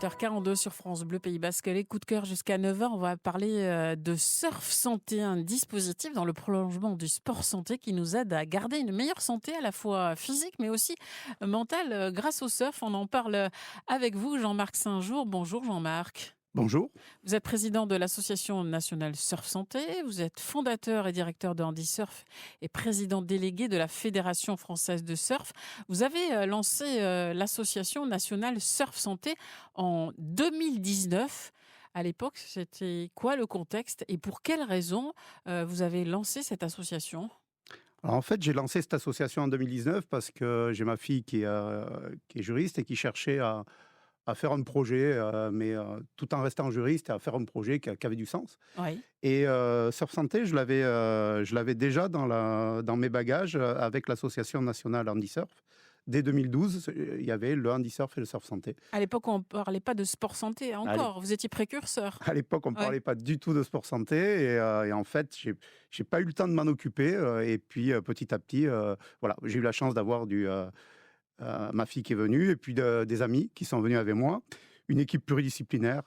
8h42 sur France Bleu Pays Basque. Les coups de cœur jusqu'à 9h. On va parler de Surf Santé, un dispositif dans le prolongement du sport santé qui nous aide à garder une meilleure santé à la fois physique mais aussi mentale grâce au surf. On en parle avec vous, Jean-Marc Saint-Jour. Bonjour Jean-Marc. Bonjour. Vous êtes président de l'Association nationale Surf Santé, vous êtes fondateur et directeur de Handisurf et président délégué de la Fédération française de surf. Vous avez lancé l'Association nationale Surf Santé en 2019. À l'époque, c'était quoi le contexte et pour quelles raisons vous avez lancé cette association ? Alors en fait, j'ai lancé cette association en 2019 parce que j'ai ma fille qui est juriste et qui cherchait à faire un projet, tout en restant juriste, et à faire un projet qui avait du sens. Oui. Et Surf Santé, je l'avais déjà dans mes bagages avec l'association nationale Handisurf. Dès 2012, il y avait le Handisurf et le Surf Santé. À l'époque, on ne parlait pas de sport santé encore. Vous étiez précurseur. À l'époque, on ne parlait pas du tout de sport santé et en fait, j'ai pas eu le temps de m'en occuper. Et puis, petit à petit, voilà, j'ai eu la chance d'avoir ma fille qui est venue et puis des amis qui sont venus avec moi. Une équipe pluridisciplinaire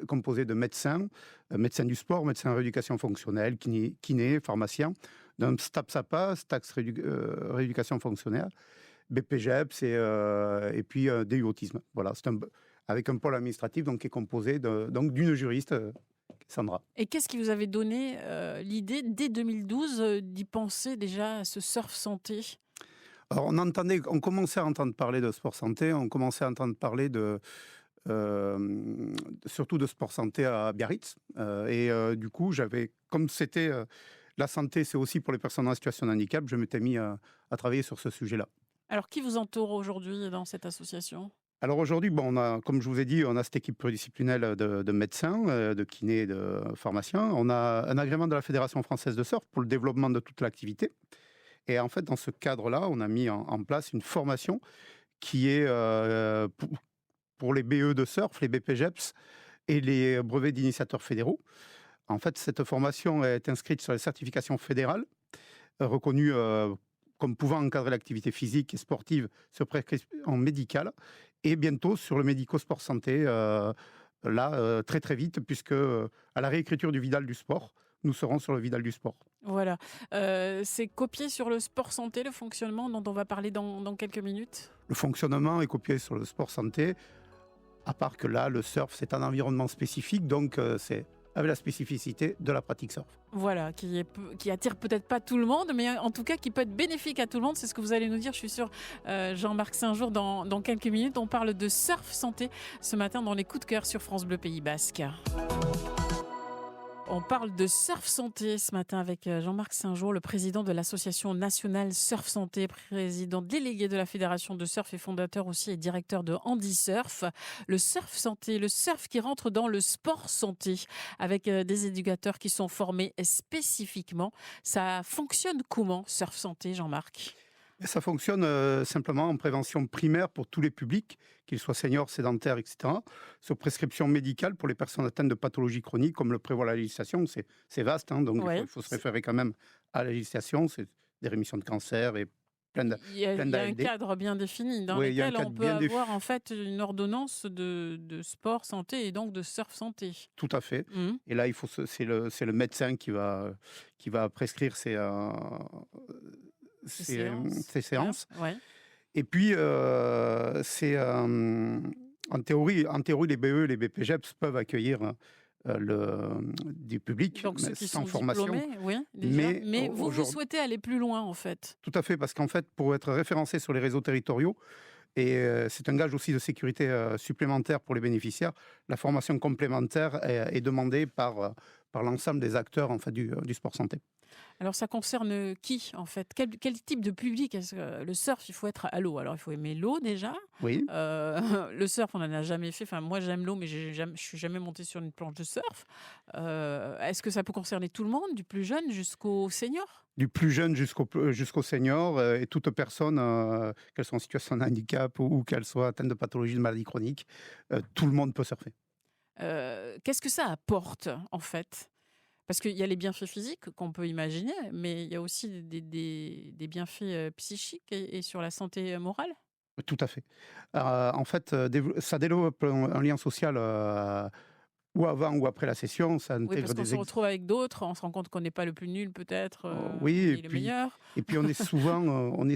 composée de médecins, médecins du sport, médecins en rééducation fonctionnelle, kinés, pharmaciens, d'un STAPS-APA, Stax rééducation fonctionnelle, BPGEPS et puis DU autisme. Voilà, avec un pôle administratif donc, qui est composé donc, d'une juriste, Sandra. Et qu'est-ce qui vous avait donné l'idée, dès 2012, d'y penser déjà à ce surf santé ? Alors, on commençait à entendre parler de sport santé, on commençait à entendre parler surtout de sport santé à Biarritz. Du coup, comme c'était la santé, c'est aussi pour les personnes en situation de handicap, je m'étais mis à travailler sur ce sujet-là. Alors, qui vous entoure aujourd'hui dans cette association ? Alors aujourd'hui, comme je vous ai dit, on a cette équipe pluridisciplinaire de médecins, de kinés, de pharmaciens. On a un agrément de la Fédération française de surf pour le développement de toute l'activité. Et en fait, dans ce cadre-là, on a mis en place une formation qui est pour les BE de surf, les BPGEPS et les brevets d'initiateurs fédéraux. En fait, cette formation est inscrite sur les certifications fédérales, reconnues comme pouvant encadrer l'activité physique et sportive sur prescription médicale, et bientôt sur le médico-sport santé, très très vite, puisque à la réécriture du Vidal du sport, nous serons sur le Vidal du sport. Voilà. C'est copié sur le sport santé, le fonctionnement dont on va parler dans quelques minutes ? Le fonctionnement est copié sur le sport santé, à part que là, le surf, c'est un environnement spécifique, donc c'est avec la spécificité de la pratique surf. Voilà, qui attire peut-être pas tout le monde, mais en tout cas qui peut être bénéfique à tout le monde. C'est ce que vous allez nous dire, je suis sûre, Jean-Marc Saint-Jour, dans quelques minutes. On parle de surf santé ce matin dans les coups de cœur sur France Bleu Pays Basque. On parle de surf santé ce matin avec Jean-Marc Saint-Jour, le président de l'Association nationale Surf Santé, président délégué de la Fédération de surf et fondateur aussi et directeur de Handisurf. Le surf santé, le surf qui rentre dans le sport santé avec des éducateurs qui sont formés spécifiquement. Ça fonctionne comment, surf santé, Jean-Marc ? Et ça fonctionne simplement en prévention primaire pour tous les publics, qu'ils soient seniors, sédentaires, etc. Sur prescription médicale pour les personnes atteintes de pathologies chroniques, comme le prévoit la législation. C'est vaste, donc Ouais. il faut se référer quand même à la législation. C'est des rémissions de cancer et plein Il y a un d'ALD. cadre bien défini dans Oui, il y a un lequel on cadre peut bien avoir en fait une ordonnance de sport santé et donc de surf santé. Tout à fait. Mhm. Et là, c'est le médecin qui va prescrire ces séances. Ouais. Et puis, en théorie, les BE et les BPGEPS peuvent accueillir du public, Donc ceux mais qui sans sont formation. diplômés, oui, déjà. Mais vous souhaitez aller plus loin en fait. Tout à fait, parce qu'en fait, pour être référencé sur les réseaux territoriaux, et c'est un gage aussi de sécurité supplémentaire pour les bénéficiaires, la formation complémentaire est demandée par l'ensemble des acteurs en fait, du sport santé. Alors ça concerne qui en fait ? Quel type de public ? Est-ce que le surf, il faut être à l'eau. Alors il faut aimer l'eau déjà. Oui. Le surf, on n'en a jamais fait. Enfin, moi j'aime l'eau, mais je suis jamais montée sur une planche de surf. Est-ce que ça peut concerner tout le monde, du plus jeune jusqu'au senior ? Du plus jeune jusqu'au senior, et toute personne, qu'elle soit en situation de handicap ou qu'elle soit atteinte de pathologie de maladie chronique, tout le monde peut surfer. Qu'est-ce que ça apporte en fait ? Parce qu'il y a les bienfaits physiques qu'on peut imaginer, mais il y a aussi des bienfaits psychiques et sur la santé morale. Tout à fait. En fait, ça développe un lien social, ou avant ou après la session, ça Oui, parce intègre qu'on des se ex retrouve avec d'autres, on se rend compte qu'on n'est pas le plus nul peut-être, oui on est le meilleur. et puis on est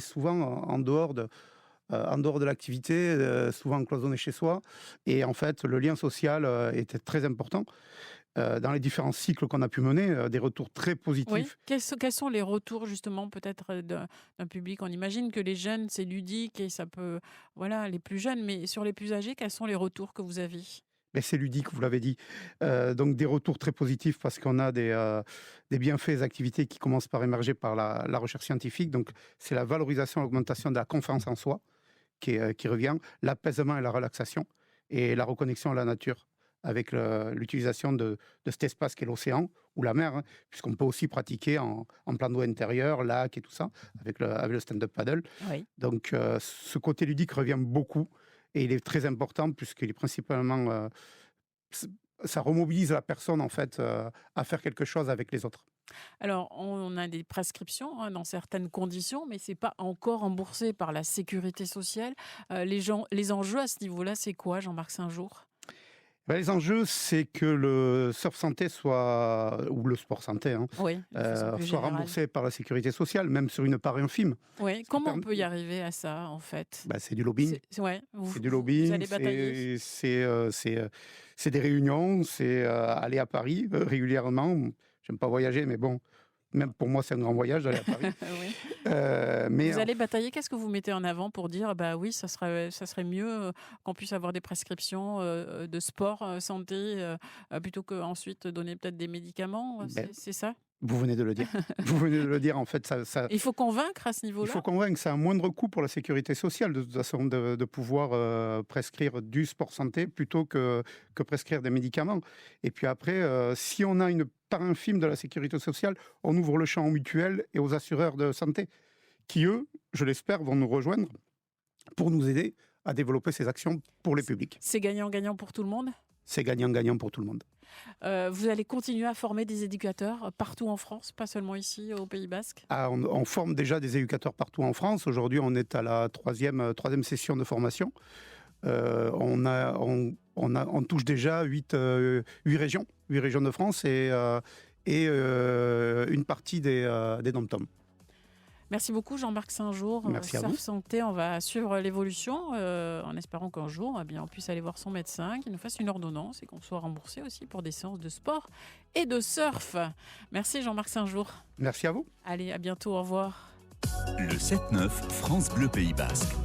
souvent en dehors de l'activité, souvent cloisonné chez soi et en fait, le lien social, était très important, dans les différents cycles qu'on a pu mener, des retours très Oui, positifs. quels sont les retours justement peut-être, d'un public? On imagine que les jeunes, c'est ludique et ça peut voilà, les plus jeunes, mais sur les plus âgés, quels sont les retours que vous avez? Mais c'est ludique, vous l'avez dit. Donc des retours très positifs parce qu'on a des bienfaits, des activités qui commencent par émerger par la recherche scientifique. Donc c'est la valorisation, l'augmentation de la confiance en soi qui revient, l'apaisement et la relaxation et la reconnexion à la nature avec l'utilisation de cet espace qu'est l'océan ou la mer, hein, puisqu'on peut aussi pratiquer en plan d'eau intérieur, lac et tout ça, avec le stand-up paddle. Oui. Donc ce côté ludique revient beaucoup et il est très important puisqu'il est principalement, s ça remobilise la personne en fait, à faire quelque chose avec les autres. Alors, on a des prescriptions, hein, dans certaines conditions, mais c'est pas encore remboursé par la sécurité sociale. Les enjeux à ce niveau-là, c'est quoi, Jean-Marc Saint-Jour? Bah, les enjeux, c'est que le surf santé soit ou le sport santé, hein, Oui, de façon plus soit générale. remboursé par la sécurité sociale, même sur une part infime. Oui, Ce qui comment on perm peut y arriver à ça, en fait? Bah, c'est du lobbying. Ouais, C'est du vous lobbying, allez batailler? c'est des réunions, c'est, aller à Paris, régulièrement. J'aime pas voyager, mais bon, même pour moi, c'est un grand voyage d'aller à Paris. Oui. Mais Vous allez batailler, qu'est-ce que vous mettez en avant pour dire: «Bah, oui, ça serait mieux, qu'on puisse avoir des prescriptions, de sport, santé, plutôt qu'ensuite donner peut-être des médicaments», beh, c'est ça? vous venez de le dire. Vous venez de le dire, en fait, Il faut convaincre à ce il faut niveau-là? convaincre, c'est un moindre coût pour la sécurité sociale, de toute façon, de pouvoir, prescrire du sport santé plutôt que prescrire des médicaments et puis après, si on a une part infime de la sécurité sociale, on ouvre le champ aux mutuelles et aux assureurs de santé qui, eux, je l'espère, vont nous rejoindre pour nous aider à développer ces actions pour les publics. C'est gagnant-gagnant pour tout le monde? C'est gagnant-gagnant pour tout le monde. Vous allez continuer à former des éducateurs, partout en France, pas seulement ici au Pays basque? Ah, on forme déjà des éducateurs partout en France. Aujourd'hui, on est à la troisième session de formation. On touche déjà 8 régions, 8 régions de France et une partie des DOM-TOM. Merci beaucoup Jean-Marc Saint-Jour, Merci à vous. Surf Santé. On va suivre l'évolution en espérant qu'un jour eh bien, on puisse aller voir son médecin, qu'il nous fasse une ordonnance et qu'on soit remboursé aussi pour des séances de sport et de surf. Merci Jean-Marc Saint-Jour. Merci à vous. Allez, à bientôt, au revoir. Le 7-9 France Bleu Pays Basque.